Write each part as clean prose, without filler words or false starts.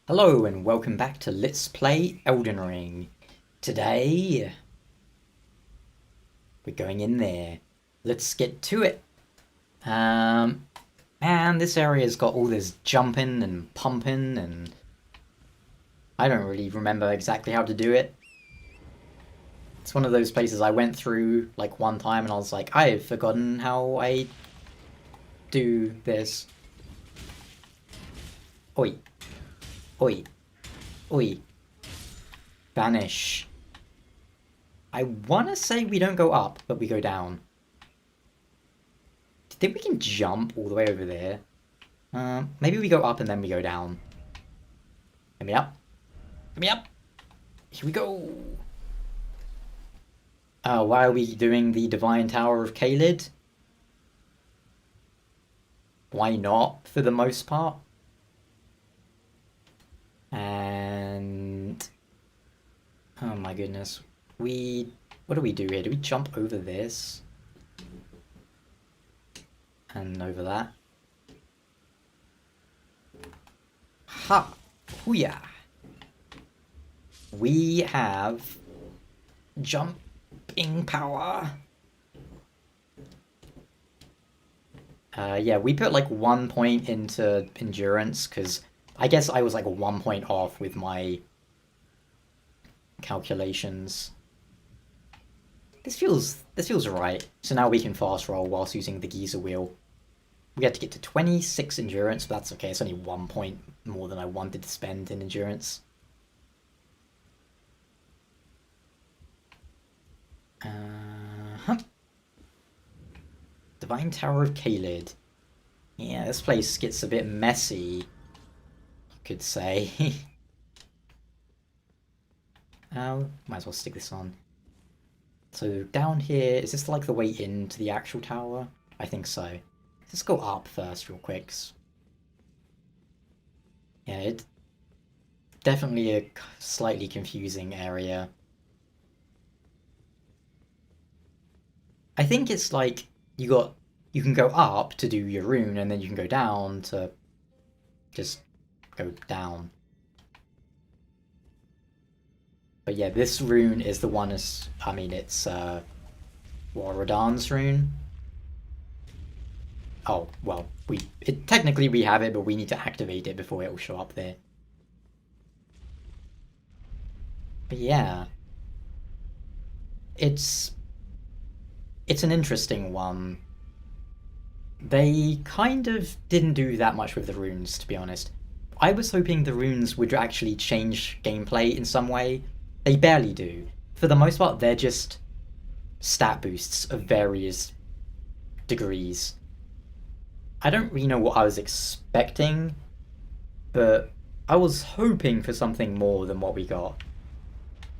Hello and welcome back to Let's Play Elden Ring. Today, we're going in there. Let's get to it. Man, this area's got all this jumping and pumping and I don't really remember exactly how to do it. It's one of those places I went through like one time and I was like, I've forgotten how I do this. Oi. Oi. Oi. Vanish. I want to say we don't go up, but we go down. Do you think we can jump all the way over there? Maybe we go up and then we go down. Get me up. Get me up. Here we go. Why are we doing the Divine Tower of Caelid? Why not, for the most part? And... oh my goodness. What do we do here? Do we jump over this? And over that? Ha! Hooyah! We have... jumping power! Yeah, we put like 1 point into endurance, because I guess I was like 1 point off with my calculations. This feels right. So now we can fast roll whilst using the geyser wheel. We had to get to 26 endurance, but that's okay. It's only 1 point more than I wanted to spend in endurance. Divine Tower of Caelid. Yeah, this place gets a bit messy, you could say. Might as well stick this on. So down here, is this like the way into the actual tower? I think so. Let's go up first real quick. Yeah, it's definitely a slightly confusing area. I think it's like you can go up to do your rune and then you can go down to just go down. But yeah, this rune is the one it's Waradan's rune. Oh, well, technically we have it, but we need to activate it before it will show up there. But yeah. It's an interesting one. They kind of didn't do that much with the runes, to be honest. I was hoping the runes would actually change gameplay in some way. They barely do. For the most part, they're just stat boosts of various degrees. I don't really know what I was expecting, but I was hoping for something more than what we got.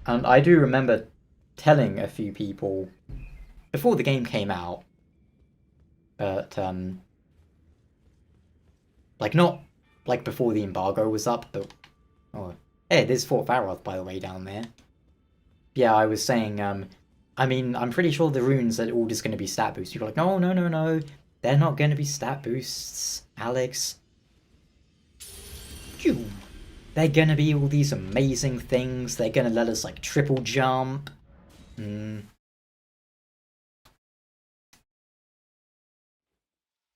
And I do remember telling a few people before the game came out, but like not like before the embargo was up, but oh, hey, there's Fort Varoth, by the way, down there. Yeah, I was saying, I mean, I'm pretty sure the runes are all just going to be stat boosts. People are like, no, no, no, no, they're not going to be stat boosts, Alex. Phew. They're going to be all these amazing things. They're going to let us, like, triple jump.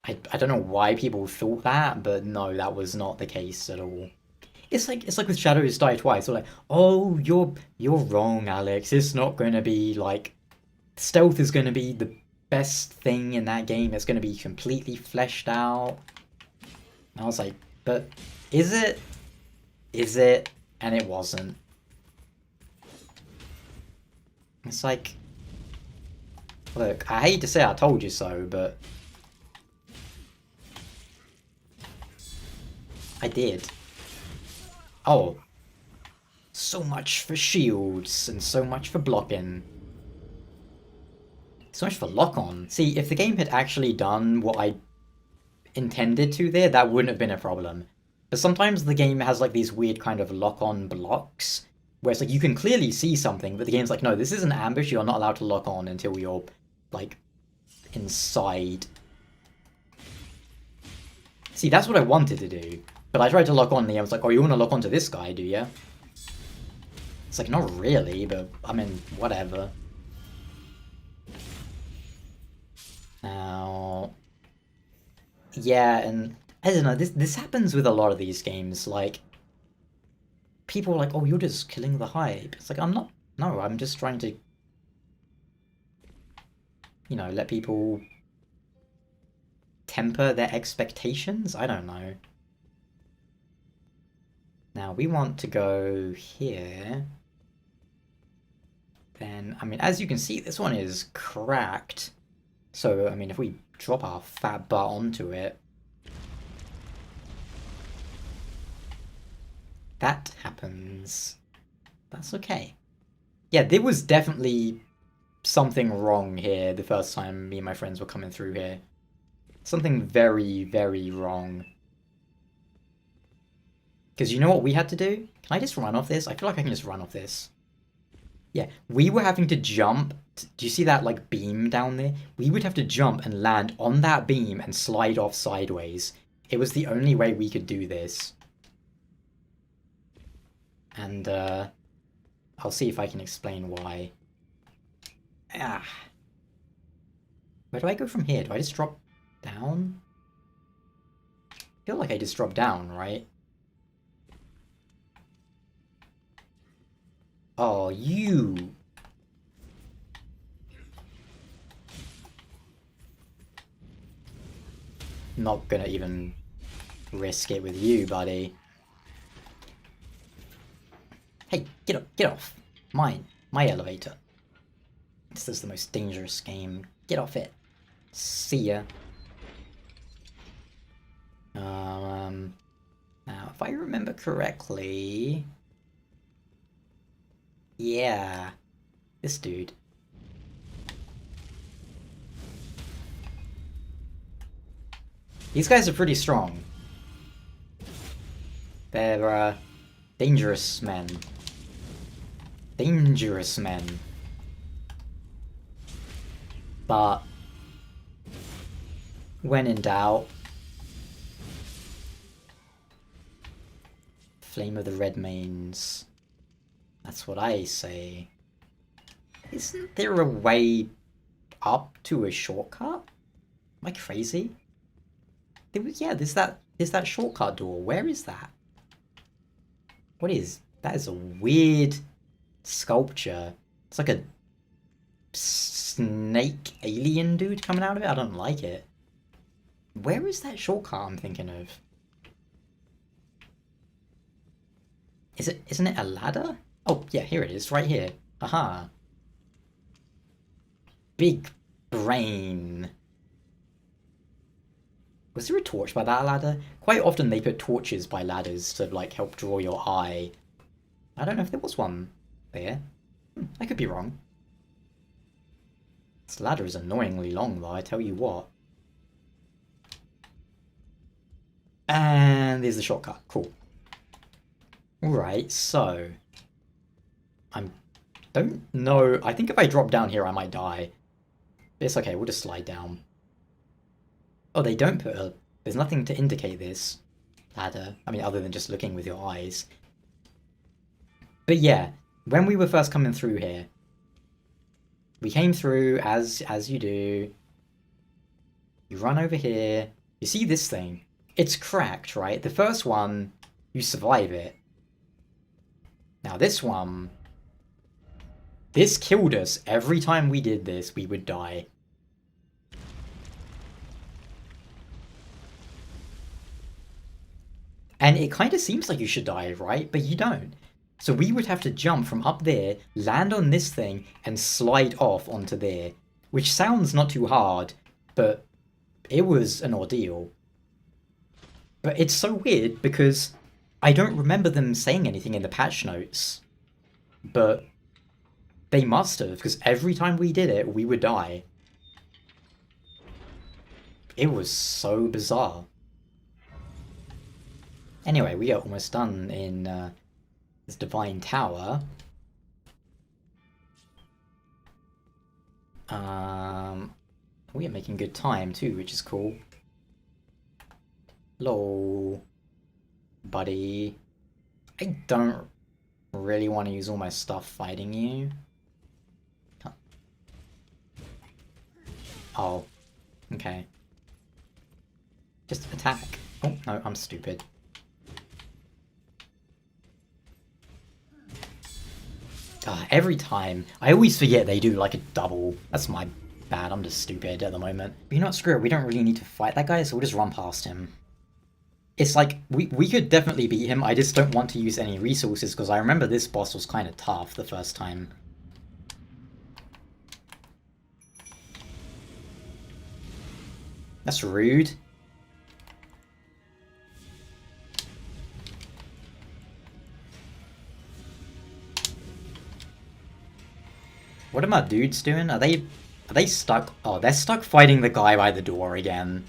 I don't know why people thought that, but no, that was not the case at all. It's like with Shadows Die Twice. They're like, oh, you're wrong, Alex. It's not going to be like stealth is going to be the best thing in that game. It's going to be completely fleshed out. And I was like, but is it? Is it? And it wasn't. It's like, look, I hate to say I told you so, but I did. Oh. So much for shields, and so much for blocking. So much for lock-on. See, if the game had actually done what I intended to there, that wouldn't have been a problem. But sometimes the game has like these weird kind of lock-on blocks, where it's like you can clearly see something, but the game's like, no, this is an ambush, you're not allowed to lock on until you're, like, inside. See, that's what I wanted to do. But I tried to lock on the, I was like, oh, you want to lock onto this guy, do you? It's like, not really, but I mean, whatever. Now, yeah, and I don't know, this happens with a lot of these games, like, people are like, oh, you're just killing the hype. It's like, I'm not, no, I'm just trying to, you know, let people temper their expectations? I don't know. Now, we want to go here. Then, I mean, as you can see, this one is cracked. So, I mean, if we drop our fat butt onto it, that happens. That's okay. Yeah, there was definitely something wrong here the first time me and my friends were coming through here. Something very, very wrong. Because you know what we had to do? Can I just run off this? I feel like I can just run off this. Yeah, we were having to jump. Do you see that, like, beam down there? We would have to jump and land on that beam and slide off sideways. It was the only way we could do this. And, I'll see if I can explain why. Ah. Where do I go from here? Do I just drop down? I feel like I just dropped down, right? Oh, you! Not gonna even risk it with you, buddy. Hey, get up, get off. Mine, my elevator. This is the most dangerous game. Get off it. See ya. Now, if I remember correctly... Yeah, this dude. These guys are pretty strong. They're, dangerous men. Dangerous men. But when in doubt, Flame of the Red Mains. That's what I say. Isn't there a way up to a shortcut? Am I crazy? There was, yeah, there's that shortcut door. Where is that? What is that? Is a weird sculpture. It's like a snake alien dude coming out of it. I don't like it. Where is that shortcut I'm thinking of? Isn't it a ladder? Oh, yeah, here it is, right here. Aha. Big brain. Was there a torch by that ladder? Quite often they put torches by ladders to, like, help draw your eye. I don't know if there was one there. I could be wrong. This ladder is annoyingly long, though, I tell you what. And there's the shortcut. Cool. Alright, so... don't know... I think if I drop down here, I might die. It's okay, we'll just slide down. Oh, they don't put a... There's nothing to indicate this ladder. I mean, other than just looking with your eyes. But yeah, when we were first coming through here, we came through as you do. You run over here. You see this thing? It's cracked, right? The first one, you survive it. Now this one... This killed us. Every time we did this, we would die. And it kind of seems like you should die, right? But you don't. So we would have to jump from up there, land on this thing, and slide off onto there. Which sounds not too hard, but it was an ordeal. But it's so weird because I don't remember them saying anything in the patch notes. But they must have, because every time we did it, we would die. It was so bizarre. Anyway, we are almost done in this Divine Tower. We are making good time too, which is cool. Lol. buddy. I don't really want to use all my stuff fighting you. Oh, okay. Just attack. Oh, no, I'm stupid. Every time. I always forget they do like a double. That's my bad. I'm just stupid at the moment. But you know what, screw it. We don't really need to fight that guy, so we'll just run past him. It's like, we could definitely beat him. I just don't want to use any resources, because I remember this boss was kind of tough the first time. That's rude. What are my dudes doing? Are they stuck? Oh, they're stuck fighting the guy by the door again.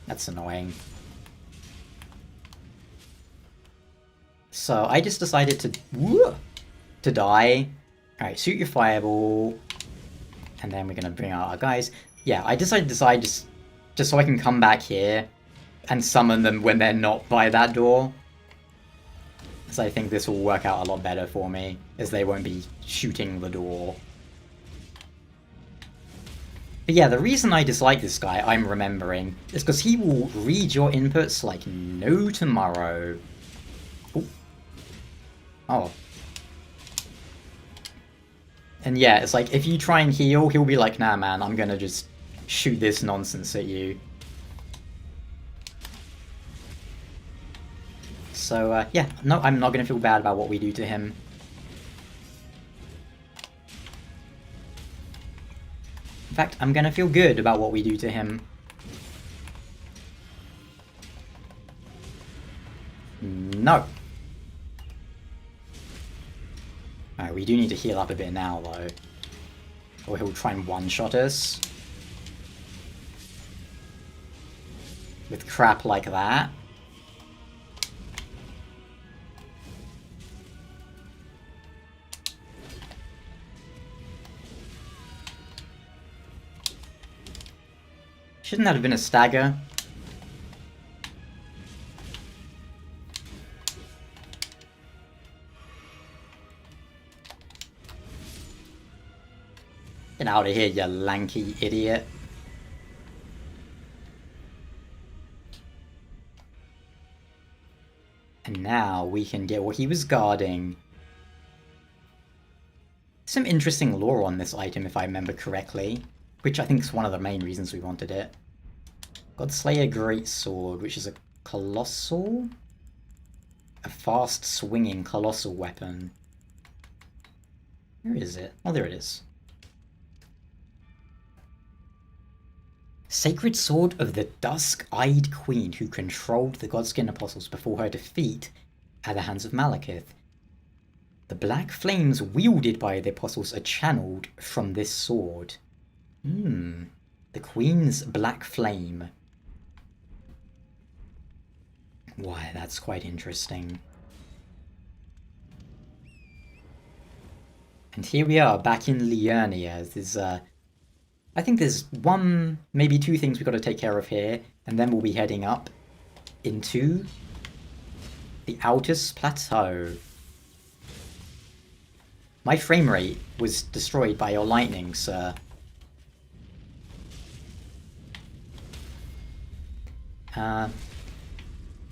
That's annoying. So I just decided to die. Alright, shoot your fireball. And then we're gonna bring out our guys. Yeah, I decided just so I can come back here and summon them when they're not by that door. So I think this will work out a lot better for me, as they won't be shooting the door. But yeah, the reason I dislike this guy, I'm remembering, is because he will read your inputs like no tomorrow. Ooh. Oh. And yeah, it's like, if you try and heal, he'll be like, nah man, I'm gonna just shoot this nonsense at you. So, yeah, no, I'm not gonna feel bad about what we do to him. In fact, I'm gonna feel good about what we do to him. No. Alright, we do need to heal up a bit now, though. Or he'll try and one-shot us. With crap like that. Shouldn't that have been a stagger? Get out of here, you lanky idiot. And now we can get what he was guarding. Some interesting lore on this item, if I remember correctly. Which I think is one of the main reasons we wanted it. Godslayer Greatsword, which is a colossal? A fast-swinging colossal weapon. Where is it? Oh, there it is. Sacred Sword of the Dusk-Eyed Queen who controlled the Godskin Apostles before her defeat at the hands of Malekith. The black flames wielded by the Apostles are channeled from this sword. The Queen's Black Flame. Why, that's quite interesting. And here we are, back in Liurnia. There's, I think there's one, maybe two things we've got to take care of here, and then we'll be heading up into the Altus Plateau. My frame rate was destroyed by your lightning, sir.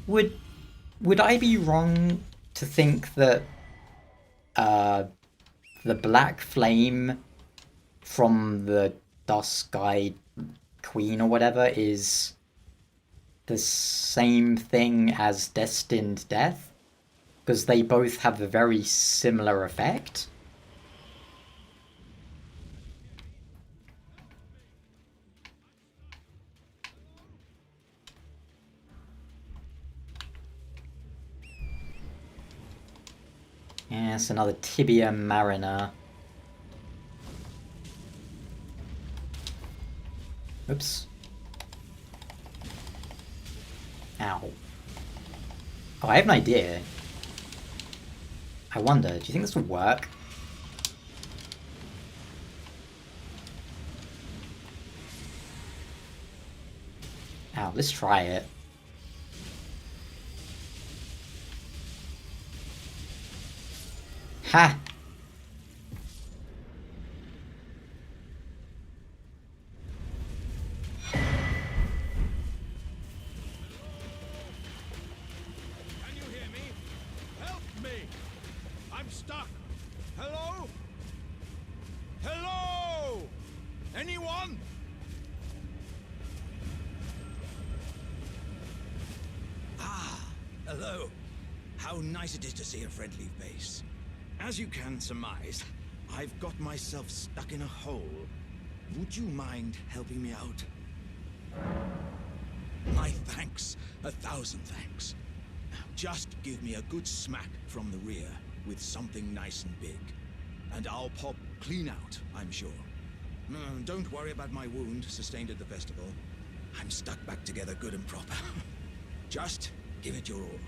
Would I be wrong to think that the black flame from the Dusk-Eyed Queen or whatever is the same thing as Destined Death? Because they both have a very similar effect? Yes, another Tibia Mariner. Oops. Ow. Oh, I have an idea. I wonder, do you think this will work? Ow, let's try it. Ha! Can you hear me? Help me! I'm stuck! Hello? Hello? Anyone? Ah, hello. How nice it is to see a friendly face. As you can surmise, I've got myself stuck in a hole. Would you mind helping me out? My thanks. 1,000 thanks. Just give me a good smack from the rear with something nice and big. And I'll pop clean out, I'm sure. No, don't worry about my wound sustained at the festival. I'm stuck back together good and proper. Just give it your all.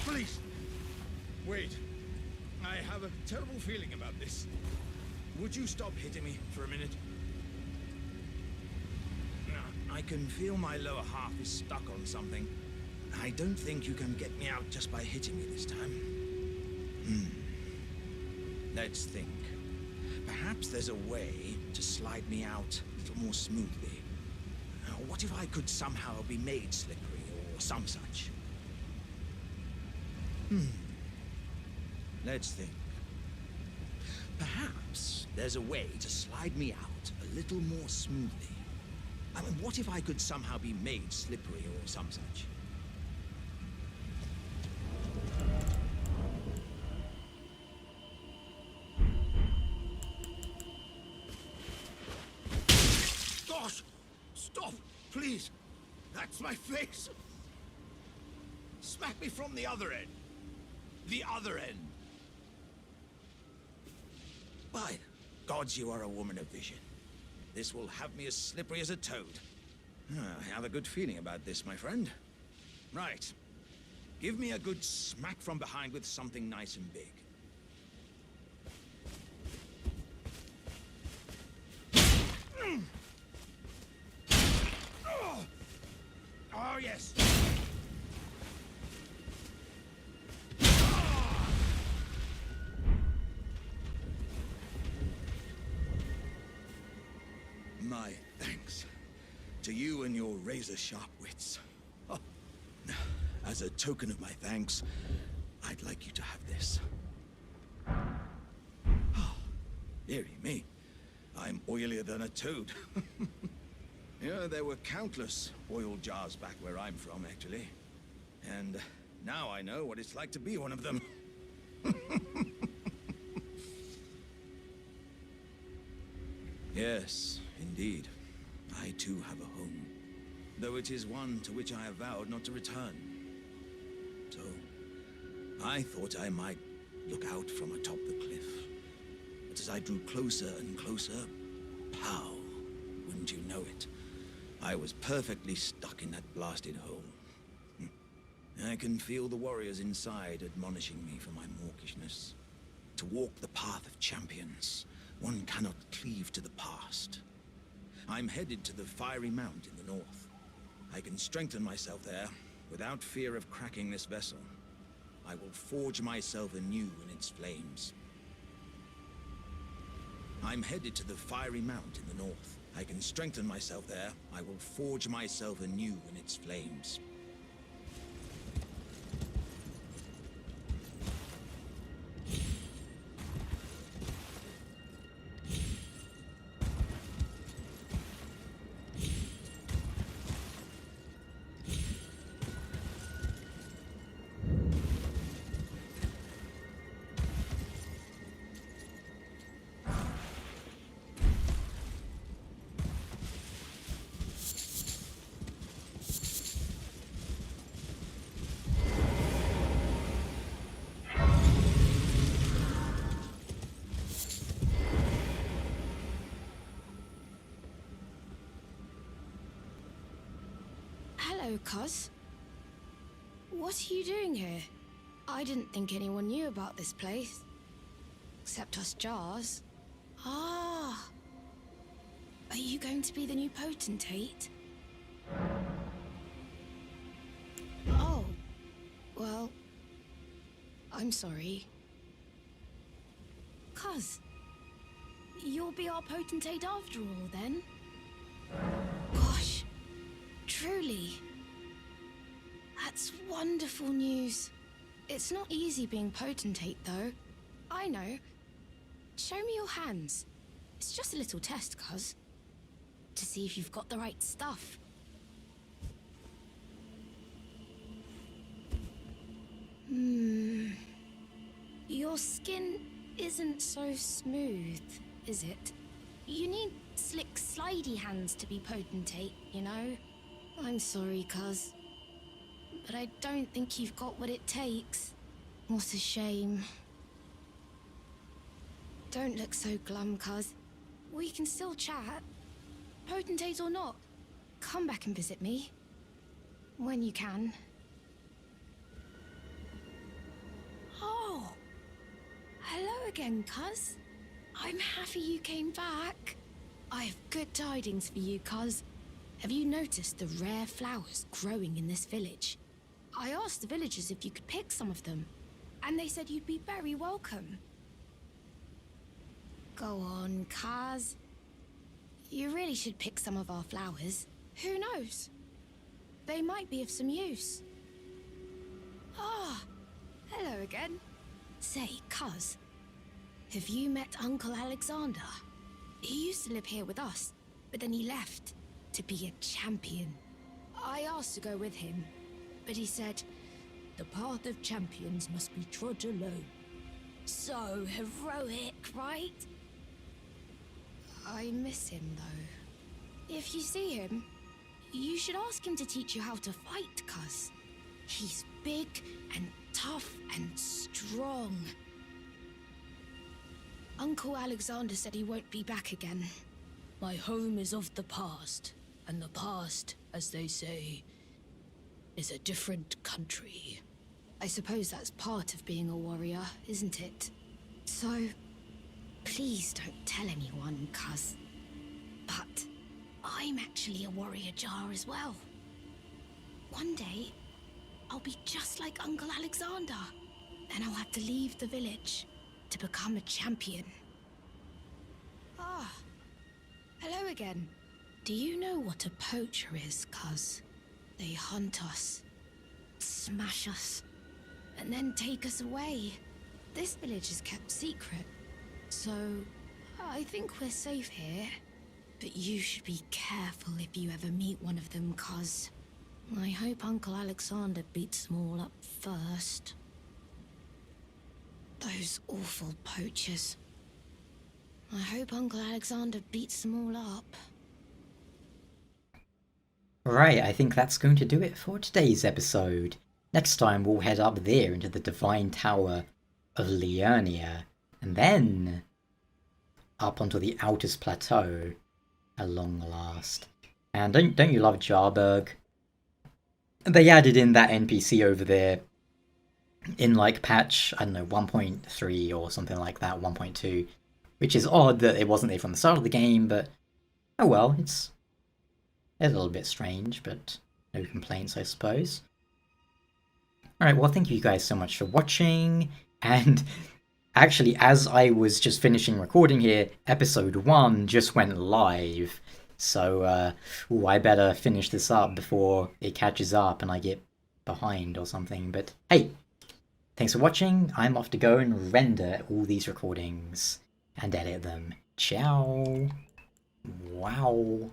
Please! Wait. I have a terrible feeling about this. Would you stop hitting me for a minute? I can feel my lower half is stuck on something. I don't think you can get me out just by hitting me this time. Let's think. Perhaps there's a way to slide me out a little more smoothly. What if I could somehow be made slippery or some such? Let's think. Perhaps there's a way to slide me out a little more smoothly. I mean, what if I could somehow be made slippery or some such? Gosh! Stop! Please! That's my face! Smack me from the other end! The other end! By gods, you are a woman of vision. This will have me as slippery as a toad. I have a good feeling about this, my friend. Right. Give me a good smack from behind with something nice and big. Oh, yes. My thanks to you and your razor-sharp wits. Oh. As a token of my thanks, I'd like you to have this. Oh, dearie me, I'm oilier than a toad. Yeah, there were countless oil jars back where I'm from, actually. And now I know what it's like to be one of them. Yes, indeed. I too have a home, though it is one to which I have vowed not to return. So, I thought I might look out from atop the cliff. But as I drew closer and closer, pow, wouldn't you know it, I was perfectly stuck in that blasted hole. I can feel the warriors inside admonishing me for my mawkishness. To walk the path of champions, one cannot cleave to the past. I'm headed to the Fiery Mount in the north. I can strengthen myself there without fear of cracking this vessel. I will forge myself anew in its flames. I'm headed to the Fiery Mount in the north. I can strengthen myself there. I will forge myself anew in its flames. Hello, Cos. What are you doing here? I didn't think anyone knew about this place. Except us jars. Ah. Are you going to be the new potentate? Oh, well, I'm sorry. Cuz, you'll be our potentate after all, then? Gosh, truly. That's wonderful news. It's not easy being potentate, though. I know. Show me your hands. It's just a little test, cuz. To see if you've got the right stuff. Your skin isn't so smooth, is it? You need slick, slidey hands to be potentate, you know? I'm sorry, cuz. But I don't think you've got what it takes. What a shame. Don't look so glum, cuz. We can still chat. Potentate or not, come back and visit me. When you can. Oh! Hello again, cuz. I'm happy you came back. I have good tidings for you, cuz. Have you noticed the rare flowers growing in this village? I asked the villagers if you could pick some of them, and they said you'd be very welcome. Go on, cuz. You really should pick some of our flowers. Who knows? They might be of some use. Ah, hello again. Say, cuz, have you met Uncle Alexander? He used to live here with us, but then he left to be a champion. I asked to go with him, but he said, the path of champions must be trod alone. So heroic, right? I miss him, though. If you see him, you should ask him to teach you how to fight, cuz. He's big and tough and strong. Uncle Alexander said he won't be back again. My home is of the past, and the past, as they say, is a different country. I suppose that's part of being a warrior, isn't it? So, please don't tell anyone, cuz. But I'm actually a warrior jar as well. One day, I'll be just like Uncle Alexander. Then I'll have to leave the village to become a champion. Ah, hello again. Do you know what a poacher is, cuz? They hunt us, smash us, and then take us away. This village is kept secret, so I think we're safe here. But you should be careful if you ever meet one of them, cuz I hope Uncle Alexander beats them all up first. Those awful poachers. I hope Uncle Alexander beats them all up. Right, I think that's going to do it for today's episode. Next time we'll head up there into the Divine Tower of Liurnia, and then up onto the Altus Plateau at long last. And don't you love Jarburg? They added in that NPC over there in like patch, I don't know, 1.3 or something like that, 1.2, which is odd that it wasn't there from the start of the game, but oh well, it's a little bit strange, but no complaints, I suppose. Alright, well, thank you guys so much for watching, and actually, as I was just finishing recording here, episode 1 just went live, so I better finish this up before it catches up and I get behind or something, but hey, thanks for watching. I'm off to go and render all these recordings and edit them. Ciao. Wow.